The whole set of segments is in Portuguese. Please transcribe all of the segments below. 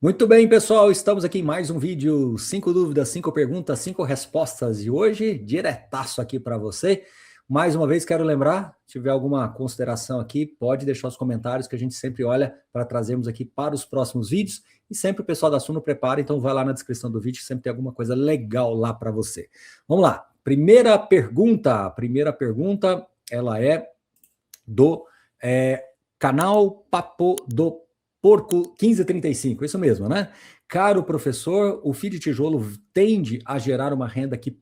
Muito bem, pessoal, estamos aqui em mais um vídeo, 5 dúvidas, 5 perguntas, 5 respostas, e hoje, diretaço aqui para você. Mais uma vez, quero lembrar, se tiver alguma consideração aqui, pode deixar os comentários que a gente sempre olha para trazermos aqui para os próximos vídeos, e sempre o pessoal da Suno prepara, então vai lá na descrição do vídeo, que sempre tem alguma coisa legal lá para você. Vamos lá, primeira pergunta, ela é do canal Papo do Porco 1535, isso mesmo, né? Caro professor, o fio de tijolo tende a gerar uma renda que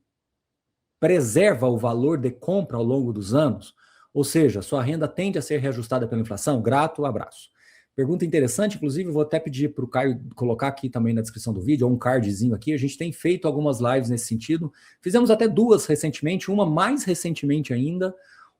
preserva o valor de compra ao longo dos anos? Ou seja, sua renda tende a ser reajustada pela inflação? Grato, abraço. Pergunta interessante, inclusive eu vou até pedir para o Caio colocar aqui também na descrição do vídeo, ou um cardzinho aqui, a gente tem feito algumas lives nesse sentido, fizemos até duas recentemente, uma mais recentemente ainda.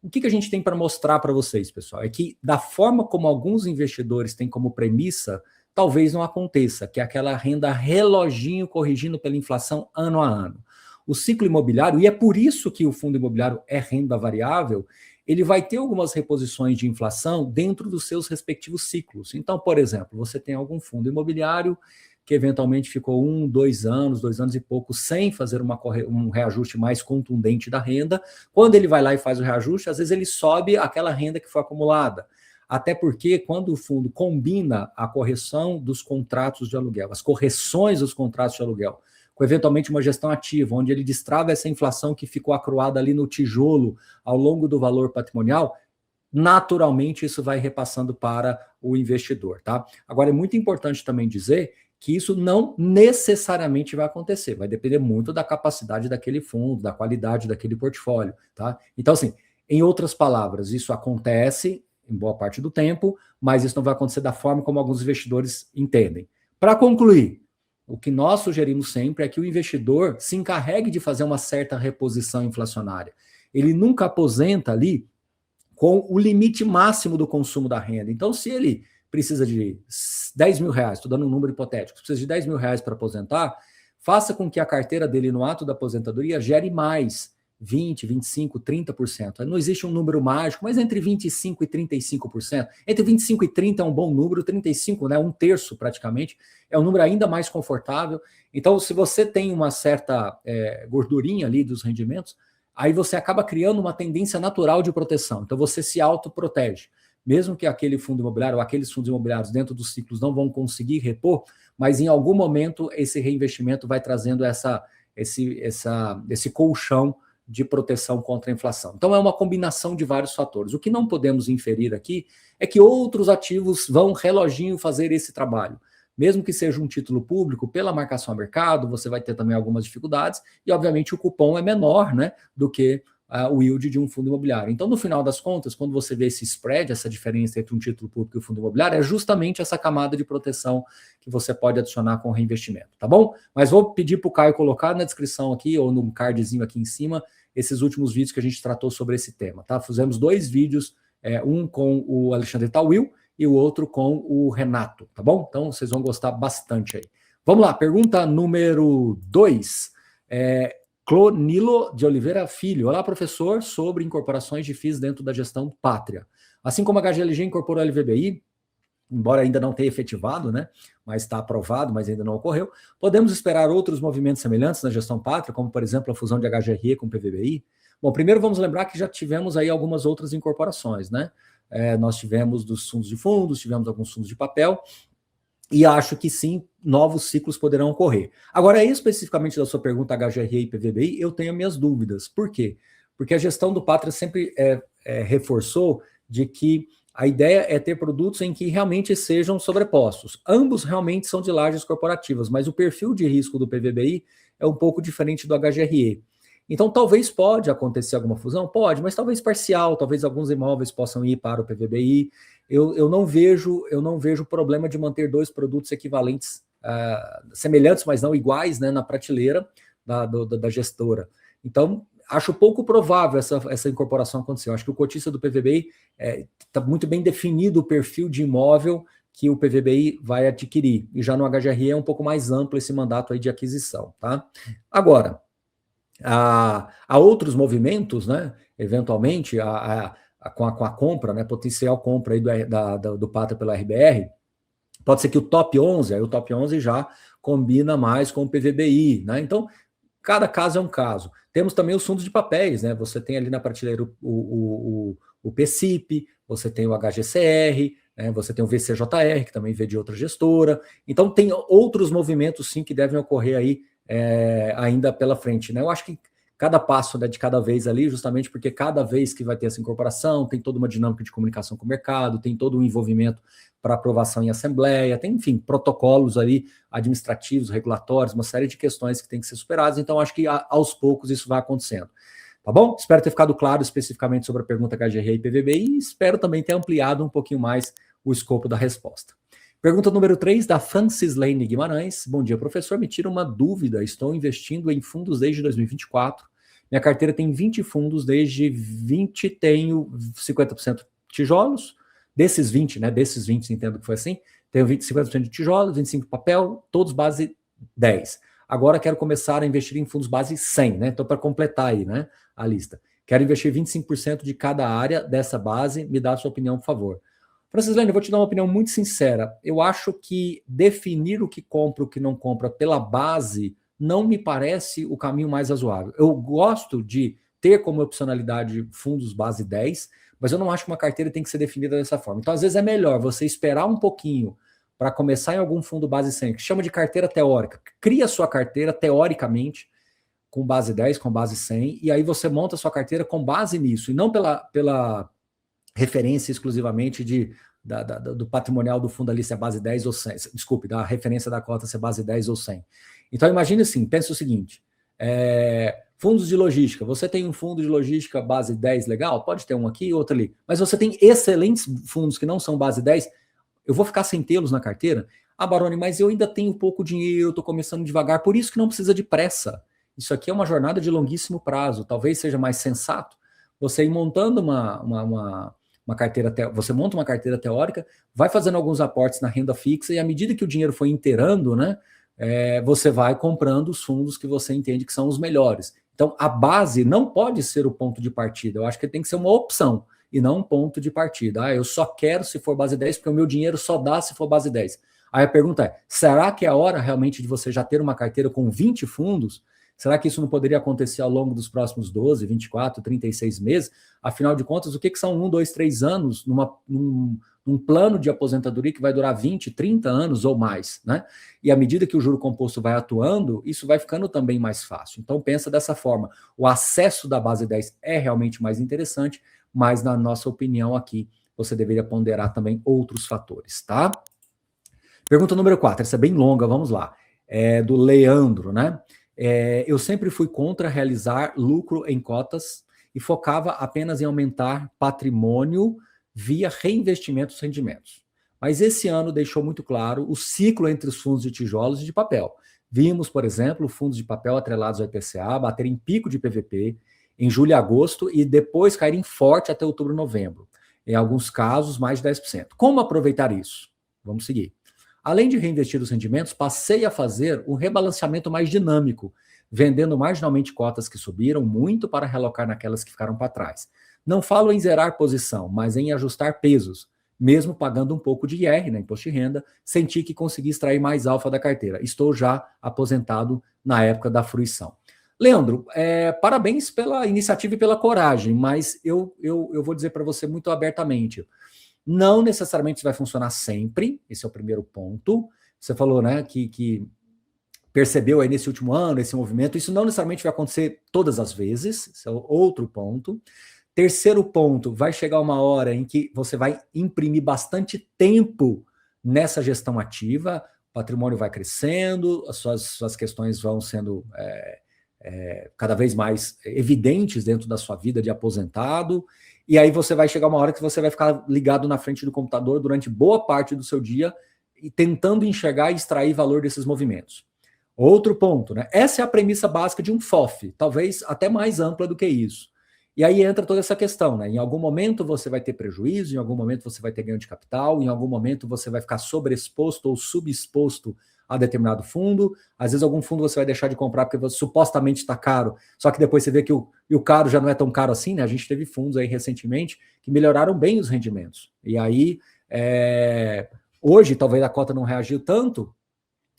O que a gente tem para mostrar para vocês, pessoal? É que da forma como alguns investidores têm como premissa, talvez não aconteça, que é aquela renda reloginho corrigindo pela inflação ano a ano. O ciclo imobiliário, e é por isso que o fundo imobiliário é renda variável, ele vai ter algumas reposições de inflação dentro dos seus respectivos ciclos. Então, por exemplo, você tem algum fundo imobiliário que eventualmente ficou 2 anos e pouco, sem fazer um reajuste mais contundente da renda. Quando ele vai lá e faz o reajuste, às vezes ele sobe aquela renda que foi acumulada. Até porque quando o fundo combina a correção dos contratos de aluguel, as correções dos contratos de aluguel, com eventualmente uma gestão ativa, onde ele destrava essa inflação que ficou acruada ali no tijolo ao longo do valor patrimonial, naturalmente isso vai repassando para o investidor, tá? Agora é muito importante também dizer que isso não necessariamente vai acontecer, vai depender muito da capacidade daquele fundo, da qualidade daquele portfólio, tá? Então, assim, em outras palavras, isso acontece em boa parte do tempo, mas isso não vai acontecer da forma como alguns investidores entendem. Para concluir, o que nós sugerimos sempre é que o investidor se encarregue de fazer uma certa reposição inflacionária. Ele nunca aposenta ali com o limite máximo do consumo da renda. Então, se ele precisa de 10 mil reais, estou dando um número hipotético, precisa de 10 mil reais para aposentar, faça com que a carteira dele no ato da aposentadoria gere mais, 20, 25, 30%. Não existe um número mágico, mas entre 25% e 35%. Entre 25% e 30% é um bom número, 35%, né, um terço praticamente, é um número ainda mais confortável. Então, se você tem uma certa gordurinha ali dos rendimentos, aí você acaba criando uma tendência natural de proteção. Então, você se autoprotege. Mesmo que aquele fundo imobiliário ou aqueles fundos imobiliários dentro dos ciclos não vão conseguir repor, mas em algum momento esse reinvestimento vai trazendo esse colchão de proteção contra a inflação. Então, é uma combinação de vários fatores. O que não podemos inferir aqui é que outros ativos vão reloginho fazer esse trabalho. Mesmo que seja um título público, pela marcação a mercado, você vai ter também algumas dificuldades e, obviamente, o cupom é menor, né, do que o yield de um fundo imobiliário. Então, no final das contas, quando você vê esse spread, essa diferença entre um título público e o fundo imobiliário, é justamente essa camada de proteção que você pode adicionar com o reinvestimento, tá bom? Mas vou pedir para o Caio colocar na descrição aqui, ou num cardzinho aqui em cima, esses últimos vídeos que a gente tratou sobre esse tema, tá? Fizemos 2 vídeos, um com o Alexandre Tawil e o outro com o Renato, tá bom? Então, vocês vão gostar bastante aí. Vamos lá, pergunta número 2. Clonilo de Oliveira Filho. Olá, professor, sobre incorporações de FIIs dentro da gestão Pátria. Assim como a HGLG incorporou a LVBI, embora ainda não tenha efetivado, né, mas está aprovado, mas ainda não ocorreu, podemos esperar outros movimentos semelhantes na gestão Pátria, como, por exemplo, a fusão de HGRE com PVBI? Bom, primeiro vamos lembrar que já tivemos aí algumas outras incorporações, né? Nós tivemos dos fundos de fundos, tivemos alguns fundos de papel, e acho que sim, novos ciclos poderão ocorrer. Agora, especificamente da sua pergunta HGRE e PVBI, eu tenho minhas dúvidas. Por quê? Porque a gestão do Pátria sempre reforçou de que a ideia é ter produtos em que realmente sejam sobrepostos. Ambos realmente são de lajes corporativas, mas o perfil de risco do PVBI é um pouco diferente do HGRE. Então, talvez pode acontecer alguma fusão? Pode, mas talvez parcial, talvez alguns imóveis possam ir para o PVBI. Eu não vejo problema de manter 2 produtos equivalentes, semelhantes, mas não iguais, né, na prateleira da gestora. Então, acho pouco provável essa incorporação acontecer. Eu acho que o cotista do PVBI está muito bem definido o perfil de imóvel que o PVBI vai adquirir. E já no HGRE é um pouco mais amplo esse mandato aí de aquisição, tá? Agora, há outros movimentos, né? Eventualmente, com a compra, né? Potencial compra aí do Pátria pela RBR, Pode ser que o top 11, aí o top 11 já combina mais com o PVBI, né? Então, cada caso é um caso. Temos também os fundos de papéis, né? Você tem ali na prateleira o PCIP, você tem o HGCR, né? Você tem o VCJR, que também vê de outra gestora. Então, tem outros movimentos, sim, que devem ocorrer aí ainda pela frente, né? Eu acho que cada passo, né, de cada vez ali, justamente porque cada vez que vai ter essa incorporação, tem toda uma dinâmica de comunicação com o mercado, tem todo um envolvimento para aprovação em assembleia, tem, enfim, protocolos ali administrativos, regulatórios, uma série de questões que tem que ser superadas, então acho que aos poucos isso vai acontecendo. Tá bom? Espero ter ficado claro especificamente sobre a pergunta HGRE e PVBI e espero também ter ampliado um pouquinho mais o escopo da resposta. Pergunta número 3, da Francis Lane Guimarães. Bom dia, professor. Me tira uma dúvida. Estou investindo em fundos desde 2024. Minha carteira tem 20 fundos, desde 20 tenho 50% tijolos. Desses 20, né? Desses 20, entendo que foi assim. Tenho 50% de tijolos, 25% papel, todos base 10. Agora quero começar a investir em fundos base 100, né? Então, para completar aí, né, a lista. Quero investir 25% de cada área dessa base. Me dá a sua opinião, por favor. Francislane, eu vou te dar uma opinião muito sincera. Eu acho que definir o que compra e o que não compra pela base não me parece o caminho mais razoável. Eu gosto de ter como opcionalidade fundos base 10, mas eu não acho que uma carteira tem que ser definida dessa forma. Então, às vezes, é melhor você esperar um pouquinho para começar em algum fundo base 100, que chama de carteira teórica. Cria a sua carteira teoricamente com base 10, com base 100, e aí você monta a sua carteira com base nisso, e não pela referência exclusivamente do patrimonial do fundo ali, se é base 10 ou 100. Desculpe, da referência da cota se é base 10 ou 100. Então, imagine assim, pense o seguinte, fundos de logística. Você tem um fundo de logística base 10 legal? Pode ter um aqui e outro ali. Mas você tem excelentes fundos que não são base 10, eu vou ficar sem tê-los na carteira? Ah, Baroni, mas eu ainda tenho pouco dinheiro, estou começando devagar, por isso que não precisa de pressa. Isso aqui é uma jornada de longuíssimo prazo. Talvez seja mais sensato você ir montando uma carteira, você monta uma carteira teórica, vai fazendo alguns aportes na renda fixa e à medida que o dinheiro for inteirando, né, você vai comprando os fundos que você entende que são os melhores. Então, a base não pode ser o ponto de partida. Eu acho que tem que ser uma opção e não um ponto de partida. Ah, eu só quero se for base 10 porque o meu dinheiro só dá se for base 10. Aí a pergunta é, será que é a hora realmente de você já ter uma carteira com 20 fundos? Será que isso não poderia acontecer ao longo dos próximos 12, 24, 36 meses? Afinal de contas, o que são 1, 2, 3 anos num plano de aposentadoria que vai durar 20, 30 anos ou mais, né? E à medida que o juro composto vai atuando, isso vai ficando também mais fácil. Então pensa dessa forma, o acesso da base 10 é realmente mais interessante, mas na nossa opinião aqui, você deveria ponderar também outros fatores, tá? Pergunta número 4, essa é bem longa, vamos lá. É do Leandro, né? Eu sempre fui contra realizar lucro em cotas e focava apenas em aumentar patrimônio via reinvestimento dos rendimentos. Mas esse ano deixou muito claro o ciclo entre os fundos de tijolos e de papel. Vimos, por exemplo, fundos de papel atrelados ao IPCA baterem pico de PVP em julho e agosto e depois caírem forte até outubro e novembro. Em alguns casos, mais de 10%. Como aproveitar isso? Vamos seguir. Além de reinvestir os rendimentos, passei a fazer um rebalanceamento mais dinâmico, vendendo marginalmente cotas que subiram muito para realocar naquelas que ficaram para trás. Não falo em zerar posição, mas em ajustar pesos. Mesmo pagando um pouco de IR, né, imposto de renda, senti que consegui extrair mais alfa da carteira. Estou já aposentado na época da fruição. Leandro, parabéns pela iniciativa e pela coragem, mas eu vou dizer para você muito abertamente, não necessariamente isso vai funcionar sempre, esse é o primeiro ponto. Você falou, né, que percebeu aí nesse último ano, esse movimento, isso não necessariamente vai acontecer todas as vezes, esse é outro ponto. Terceiro ponto, vai chegar uma hora em que você vai imprimir bastante tempo nessa gestão ativa, o patrimônio vai crescendo, as suas questões vão sendo cada vez mais evidentes dentro da sua vida de aposentado, e aí você vai chegar uma hora que você vai ficar ligado na frente do computador durante boa parte do seu dia e tentando enxergar e extrair valor desses movimentos. Outro ponto, né? Essa é a premissa básica de um FOF, talvez até mais ampla do que isso. E aí entra toda essa questão, né? Em algum momento você vai ter prejuízo, em algum momento você vai ter ganho de capital, em algum momento você vai ficar sobreexposto ou subexposto a determinado fundo, às vezes algum fundo você vai deixar de comprar porque supostamente está caro, só que depois você vê que o caro já não é tão caro assim, né? A gente teve fundos aí recentemente que melhoraram bem os rendimentos. E aí Hoje, talvez a cota não reagiu tanto,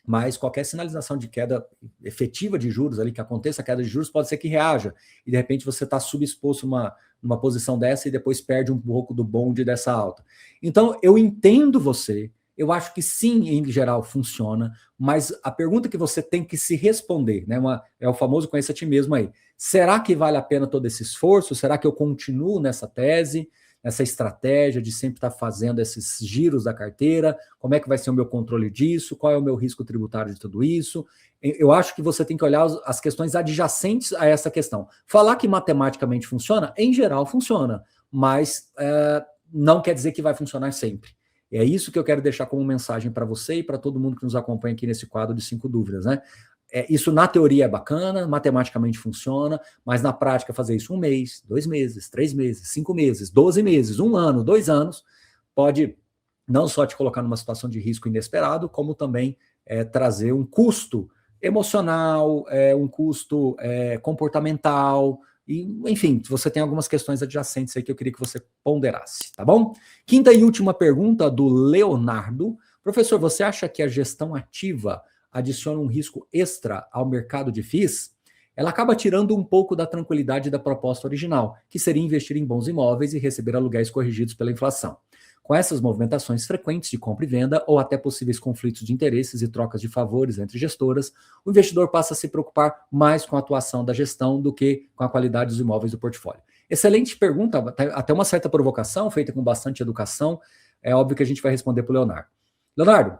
mas qualquer sinalização de queda efetiva de juros ali, que aconteça a queda de juros, pode ser que reaja. E de repente você está subexposto numa posição dessa e depois perde um pouco do bonde dessa alta. Então, eu entendo você, eu acho que sim, em geral, funciona, mas a pergunta que você tem que se responder, né, é o famoso conheça a ti mesmo aí. Será que vale a pena todo esse esforço? Será que eu continuo nessa tese? Essa estratégia de sempre estar fazendo esses giros da carteira, como é que vai ser o meu controle disso, qual é o meu risco tributário de tudo isso. Eu acho que você tem que olhar as questões adjacentes a essa questão. Falar que matematicamente funciona, em geral funciona, mas não quer dizer que vai funcionar sempre. É isso que eu quero deixar como mensagem para você e para todo mundo que nos acompanha aqui nesse quadro de 5 dúvidas, né? Isso na teoria é bacana, matematicamente funciona, mas na prática fazer isso 1 mês, 2 meses, 3 meses, 5 meses, 12 meses, 1 ano, 2 anos, pode não só te colocar numa situação de risco inesperado, como também trazer um custo emocional, um custo comportamental, e, enfim, você tem algumas questões adjacentes aí que eu queria que você ponderasse, tá bom? Quinta e última pergunta do Leonardo. Professor, você acha que a gestão ativa adiciona um risco extra ao mercado de FIIs? Ela acaba tirando um pouco da tranquilidade da proposta original, que seria investir em bons imóveis e receber aluguéis corrigidos pela inflação. Com essas movimentações frequentes de compra e venda, ou até possíveis conflitos de interesses e trocas de favores entre gestoras, o investidor passa a se preocupar mais com a atuação da gestão do que com a qualidade dos imóveis do portfólio. Excelente pergunta, até uma certa provocação, feita com bastante educação. É óbvio que a gente vai responder para o Leonardo. Leonardo,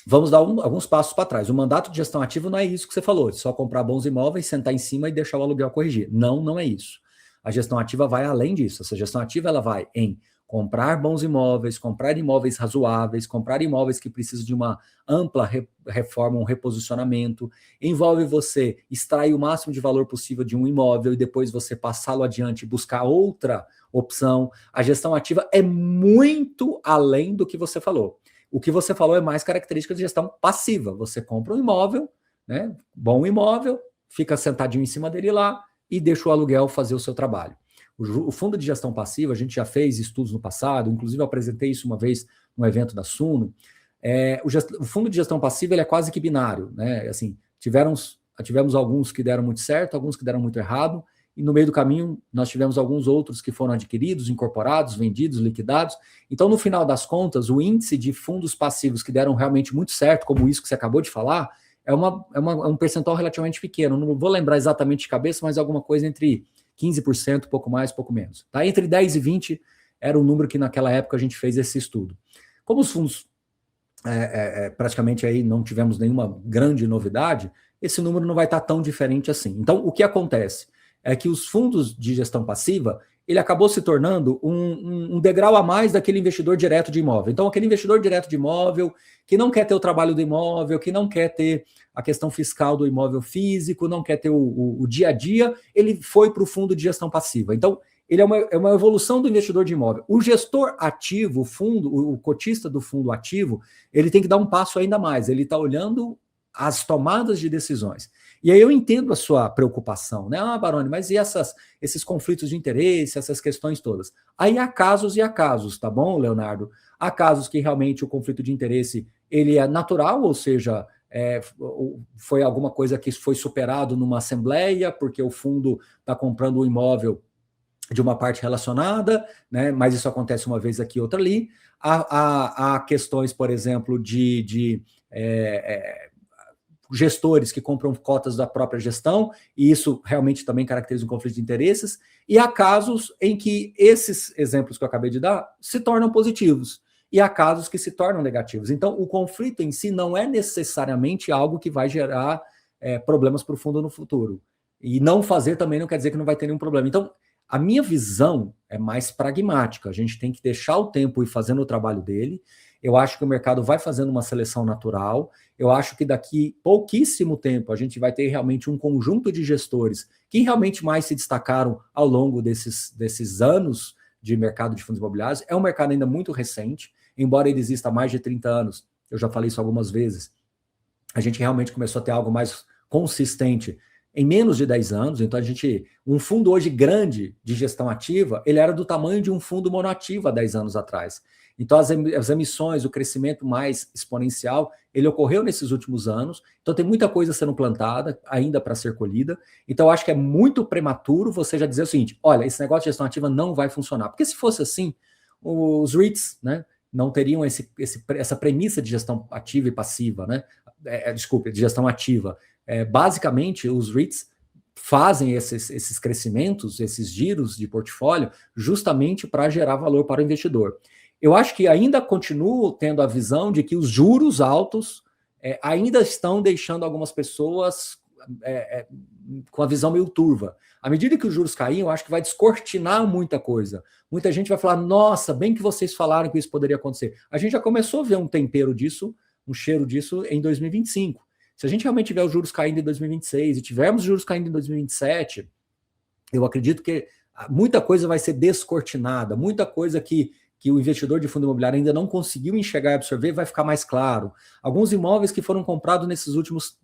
vamos dar alguns passos para trás. O mandato de gestão ativa não é isso que você falou, só comprar bons imóveis, sentar em cima e deixar o aluguel corrigir. Não, não é isso. A gestão ativa vai além disso. Essa gestão ativa ela vai em comprar bons imóveis, comprar imóveis razoáveis, comprar imóveis que precisam de uma ampla reforma, um reposicionamento. Envolve você extrair o máximo de valor possível de um imóvel e depois você passá-lo adiante e buscar outra opção. A gestão ativa é muito além do que você falou. O que você falou é mais característica de gestão passiva. Você compra um imóvel, né, bom imóvel, fica sentadinho em cima dele lá e deixa o aluguel fazer o seu trabalho. O fundo de gestão passiva, a gente já fez estudos no passado, inclusive eu apresentei isso uma vez no evento da Suno. O fundo de gestão passiva ele é quase que binário, né? Assim, tivemos alguns que deram muito certo, alguns que deram muito errado, e no meio do caminho nós tivemos alguns outros que foram adquiridos, incorporados, vendidos, liquidados. Então, no final das contas, o índice de fundos passivos que deram realmente muito certo, como isso que você acabou de falar, é um percentual relativamente pequeno. Não vou lembrar exatamente de cabeça, mas alguma coisa entre 15%, pouco mais, pouco menos. Tá? Entre 10 e 20 era o número que naquela época a gente fez esse estudo. Como os fundos praticamente aí não tivemos nenhuma grande novidade, esse número não vai estar tão diferente assim. Então, o que acontece é que os fundos de gestão passiva, ele acabou se tornando um degrau a mais daquele investidor direto de imóvel. Então, aquele investidor direto de imóvel, que não quer ter o trabalho do imóvel, que não quer ter a questão fiscal do imóvel físico, não quer ter o dia a dia, ele foi para o fundo de gestão passiva. Então, ele é uma evolução do investidor de imóvel. O gestor ativo, o cotista do fundo ativo, ele tem que dar um passo ainda mais. Ele está olhando as tomadas de decisões. E aí eu entendo a sua preocupação, né? Baroni, mas e esses conflitos de interesse, essas questões todas? Aí há casos e há casos, tá bom, Leonardo? Há casos que realmente o conflito de interesse ele é natural, ou seja, foi alguma coisa que foi superado numa assembleia, porque o fundo está comprando o imóvel de uma parte relacionada, né? Mas isso acontece uma vez aqui, outra ali. Há questões, por exemplo, de gestores que compram cotas da própria gestão, e isso realmente também caracteriza um conflito de interesses, e há casos em que esses exemplos que eu acabei de dar se tornam positivos, e há casos que se tornam negativos. Então, o conflito em si não é necessariamente algo que vai gerar problemas para o fundo no futuro. E não fazer também não quer dizer que não vai ter nenhum problema. Então, a minha visão é mais pragmática. A gente tem que deixar o tempo ir fazendo o trabalho dele. Eu acho que o mercado vai fazendo uma seleção natural. Eu acho que daqui pouquíssimo tempo a gente vai ter realmente um conjunto de gestores que realmente mais se destacaram ao longo desses anos de mercado de fundos imobiliários. É um mercado ainda muito recente, embora ele exista há mais de 30 anos. Eu já falei isso algumas vezes. A gente realmente começou a ter algo mais consistente em menos de 10 anos. Então, um fundo hoje grande de gestão ativa, ele era do tamanho de um fundo monoativo há 10 anos atrás. Então, as emissões, o crescimento mais exponencial, ele ocorreu nesses últimos anos. Então, tem muita coisa sendo plantada ainda para ser colhida. Então, eu acho que é muito prematuro você já dizer o seguinte: olha, esse negócio de gestão ativa não vai funcionar. Porque se fosse assim, os REITs, né, não teriam essa premissa de gestão ativa e passiva, né? Desculpe, de gestão ativa. Basicamente, os REITs fazem esses crescimentos, esses giros de portfólio, justamente para gerar valor para o investidor. Eu acho que ainda continuo tendo a visão de que os juros altos ainda estão deixando algumas pessoas com a visão meio turva. À medida que os juros caírem, eu acho que vai descortinar muita coisa. Muita gente vai falar: nossa, bem que vocês falaram que isso poderia acontecer. A gente já começou a ver um tempero disso, um cheiro disso em 2025. Se a gente realmente tiver os juros caindo em 2026 e tivermos juros caindo em 2027, eu acredito que muita coisa vai ser descortinada, muita coisa que o investidor de fundo imobiliário ainda não conseguiu enxergar e absorver vai ficar mais claro. Alguns imóveis que foram comprados nesses últimos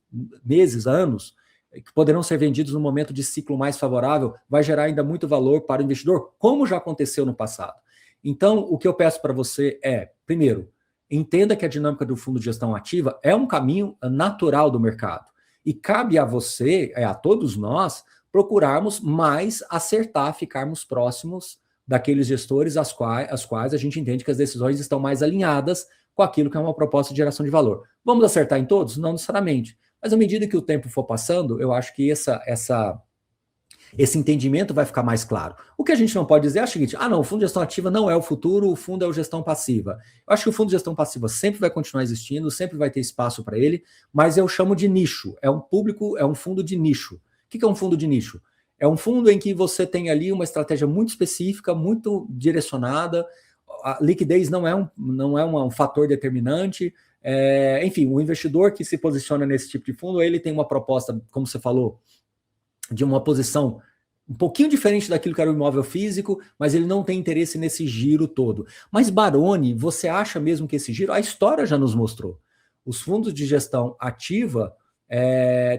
meses, anos, que poderão ser vendidos no momento de ciclo mais favorável, vai gerar ainda muito valor para o investidor, como já aconteceu no passado. Então, o que eu peço para você é, primeiro, entenda que a dinâmica do fundo de gestão ativa é um caminho natural do mercado. E cabe a você, a todos nós, procurarmos mais acertar, ficarmos próximos daqueles gestores às quais a gente entende que as decisões estão mais alinhadas com aquilo que é uma proposta de geração de valor. Vamos acertar em todos? Não necessariamente. Mas à medida que o tempo for passando, eu acho que esse entendimento vai ficar mais claro. O que a gente não pode dizer é o seguinte: não, o fundo de gestão ativa não é o futuro, o fundo é o gestão passiva. Eu acho que o fundo de gestão passiva sempre vai continuar existindo, sempre vai ter espaço para ele, mas eu chamo de nicho. É um público, é um fundo de nicho. O que é um fundo de nicho? É um fundo em que você tem ali uma estratégia muito específica, muito direcionada, a liquidez não é um fator determinante. Enfim, o investidor que se posiciona nesse tipo de fundo, ele tem uma proposta, como você falou, de uma posição um pouquinho diferente daquilo que era o imóvel físico, mas ele não tem interesse nesse giro todo. Mas, Baroni, você acha mesmo que esse giro... A história já nos mostrou. Os fundos de gestão ativa,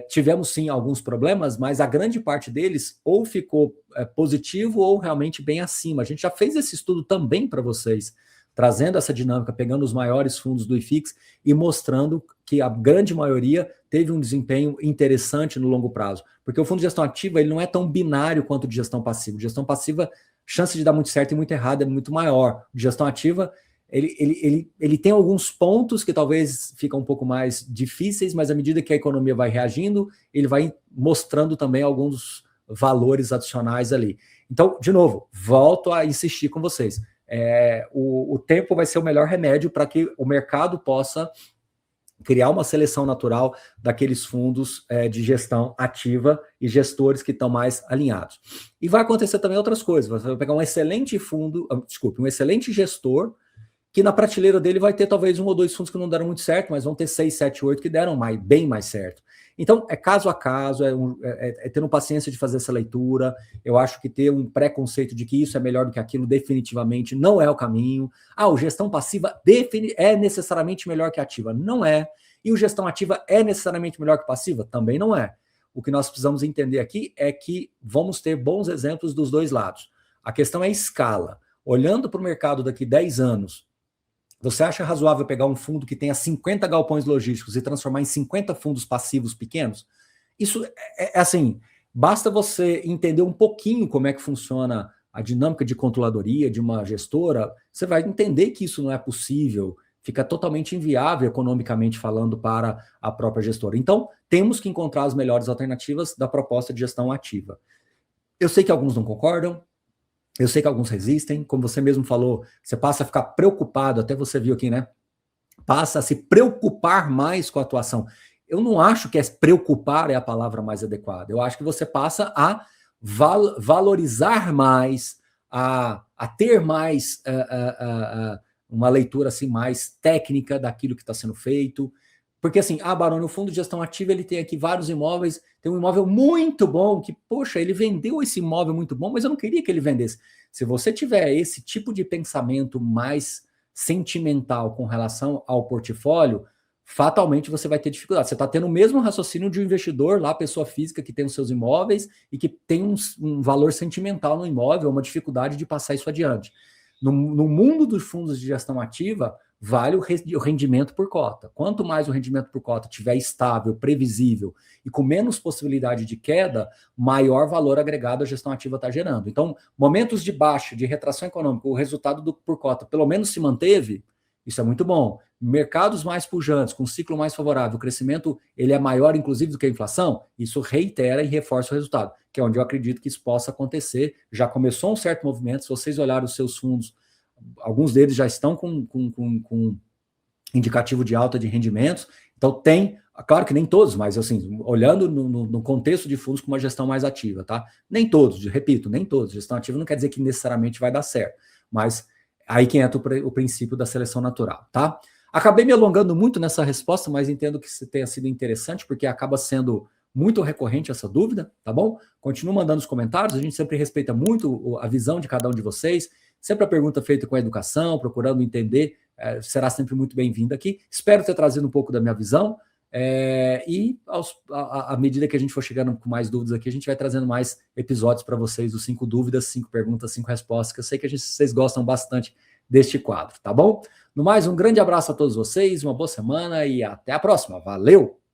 tivemos sim alguns problemas, mas a grande parte deles ou ficou positivo ou realmente bem acima. A gente já fez esse estudo também para vocês, trazendo essa dinâmica, pegando os maiores fundos do IFIX e mostrando que a grande maioria teve um desempenho interessante no longo prazo. Porque o fundo de gestão ativa ele não é tão binário quanto o de gestão passiva. De gestão passiva, chance de dar muito certo e muito errado é muito maior. De gestão ativa, ele tem alguns pontos que talvez ficam um pouco mais difíceis, mas à medida que a economia vai reagindo, ele vai mostrando também alguns valores adicionais ali. Então, de novo, volto a insistir com vocês. O tempo vai ser o melhor remédio para que o mercado possa criar uma seleção natural daqueles fundos de gestão ativa e gestores que estão mais alinhados. E vai acontecer também outras coisas. Você vai pegar um excelente um excelente gestor, que na prateleira dele vai ter talvez 1 ou 2 fundos que não deram muito certo, mas vão ter 6, 7, 8 que deram bem mais certo. Então, é caso a caso, tendo paciência de fazer essa leitura. Eu acho que ter um preconceito de que isso é melhor do que aquilo definitivamente não é o caminho. O gestão passiva é necessariamente melhor que ativa. Não é. E o gestão ativa é necessariamente melhor que passiva? Também não é. O que nós precisamos entender aqui é que vamos ter bons exemplos dos dois lados. A questão é a escala. Olhando para o mercado daqui 10 anos, você acha razoável pegar um fundo que tenha 50 galpões logísticos e transformar em 50 fundos passivos pequenos? Isso é assim, basta você entender um pouquinho como é que funciona a dinâmica de controladoria de uma gestora, você vai entender que isso não é possível, fica totalmente inviável economicamente falando para a própria gestora. Então, temos que encontrar as melhores alternativas da proposta de gestão ativa. Eu sei que alguns não concordam, eu sei que alguns resistem, como você mesmo falou, você passa a ficar preocupado, até você viu aqui, né? Passa a se preocupar mais com a atuação. Eu não acho que preocupar é a palavra mais adequada. Eu acho que você passa a valorizar mais, a ter mais uma leitura assim, mais técnica daquilo que está sendo feito. Porque assim, Baroni, o fundo de gestão ativa, ele tem aqui vários imóveis, tem um imóvel muito bom, que, poxa, ele vendeu esse imóvel muito bom, mas eu não queria que ele vendesse. Se você tiver esse tipo de pensamento mais sentimental com relação ao portfólio, fatalmente você vai ter dificuldade. Você está tendo o mesmo raciocínio de um investidor lá, pessoa física, que tem os seus imóveis e que tem um valor sentimental no imóvel, uma dificuldade de passar isso adiante. No mundo dos fundos de gestão ativa, vale o rendimento por cota. Quanto mais o rendimento por cota estiver estável, previsível e com menos possibilidade de queda, maior valor agregado a gestão ativa está gerando. Então, momentos de baixa, de retração econômica, o resultado por cota pelo menos se manteve, isso é muito bom. Mercados mais pujantes, com ciclo mais favorável, o crescimento ele é maior, inclusive, do que a inflação, isso reitera e reforça o resultado, que é onde eu acredito que isso possa acontecer. Já começou um certo movimento, se vocês olharem os seus fundos, alguns deles já estão com indicativo de alta de rendimentos, então tem, claro que nem todos, mas assim, olhando no contexto de fundos com uma gestão mais ativa, tá? Nem todos, repito, nem todos. Gestão ativa não quer dizer que necessariamente vai dar certo, mas aí que entra o princípio da seleção natural, tá? Acabei me alongando muito nessa resposta, mas entendo que isso tenha sido interessante, porque acaba sendo muito recorrente essa dúvida, tá bom? Continua mandando os comentários, a gente sempre respeita muito a visão de cada um de vocês, sempre a pergunta feita com a educação, procurando entender, será sempre muito bem-vinda aqui. Espero ter trazido um pouco da minha visão, e à medida que a gente for chegando com mais dúvidas aqui, a gente vai trazendo mais episódios para vocês, os 5 dúvidas, 5 perguntas, 5 respostas, que eu sei que vocês gostam bastante deste quadro, tá bom? No mais, um grande abraço a todos vocês, uma boa semana e até a próxima. Valeu!